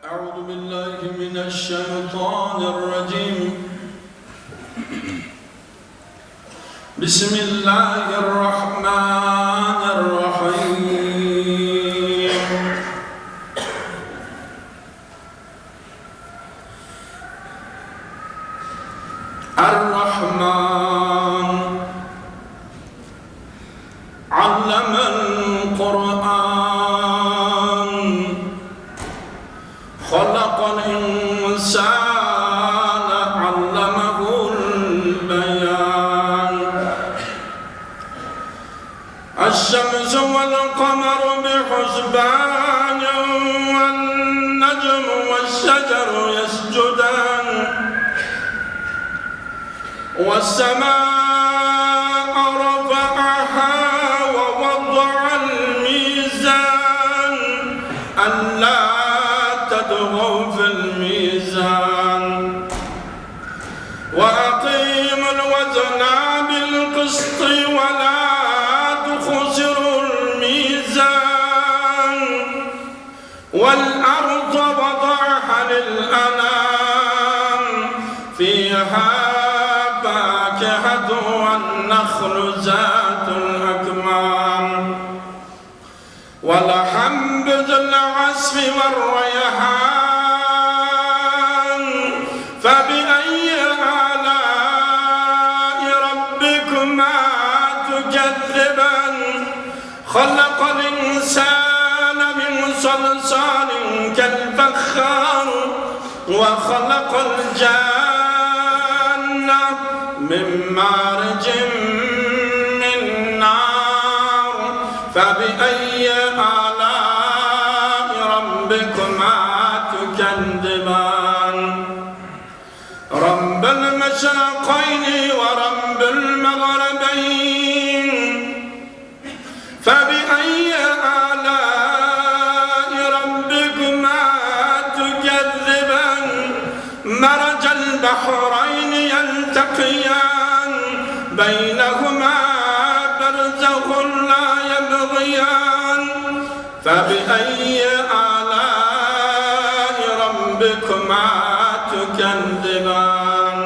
أعوذ بالله من الشيطان الرجيم. بسم الله الرحمن الرحيم. الرحمن علم القرآن خلق الإنسان علمه البيان. الشمس والقمر بحسبان والنجم والشجر يسجدان والسماء رفعها ووضع الميزان ألا تطغوا في الميزان وأقيموا الوزن بالقسط ولا تخسروا الميزان والأرض وضعها للأنام فيها فاكهة والنخل ذات الأكمام والحب ذو العصف والريحان فبأي آلاء ربكما تكذبان. خلق الإنسان من صلصال كالفخار وخلق الجان من مارج من نار فبأي آلاء ربكما تكذبان. رب المشرقين ورب المغربين فبأي آلاء ربكما تكذبان. مرج البحرين يلتقيان بينهما برزخ لا يبغيان فبأي آلاء ربكما تكذبان.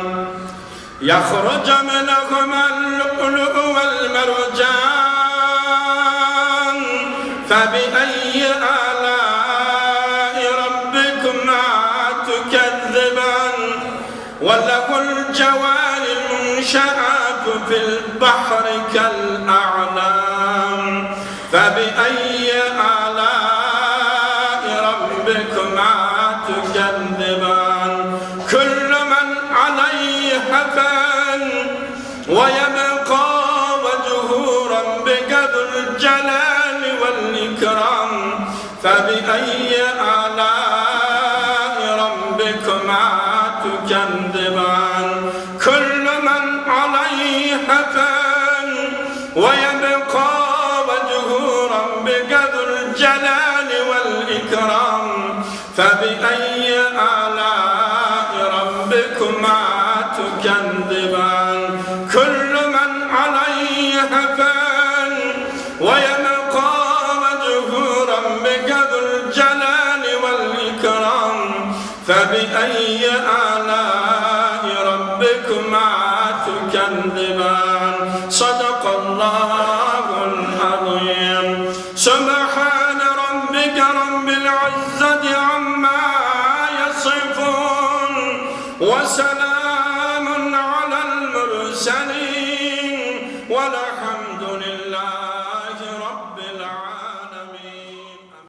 يخرج منهما اللؤلؤ والمرجان فبأي آلاء ربكما تكذبان. وله الجوار المنشآت في البحر كالأعلام فبأي آلاء ربكما تكذبان. كل من عليها فان ويبقى وجه ربك ذو الجلال والإكرام فبأي آلاء ربكما تكذبان. كل من عليها فان ويبقى وجه ربك ذو الجلال والإكرام فبأي آلاء ربكما تكذبان. كل من عليها فان ويبقى وجه ربك ذو الجلال والإكرام فبأي آلاء ربكما تكذبان. صدق الله العظيم. سبحان ربك رب العزة عما يصفون وسلام على المرسلين والحمد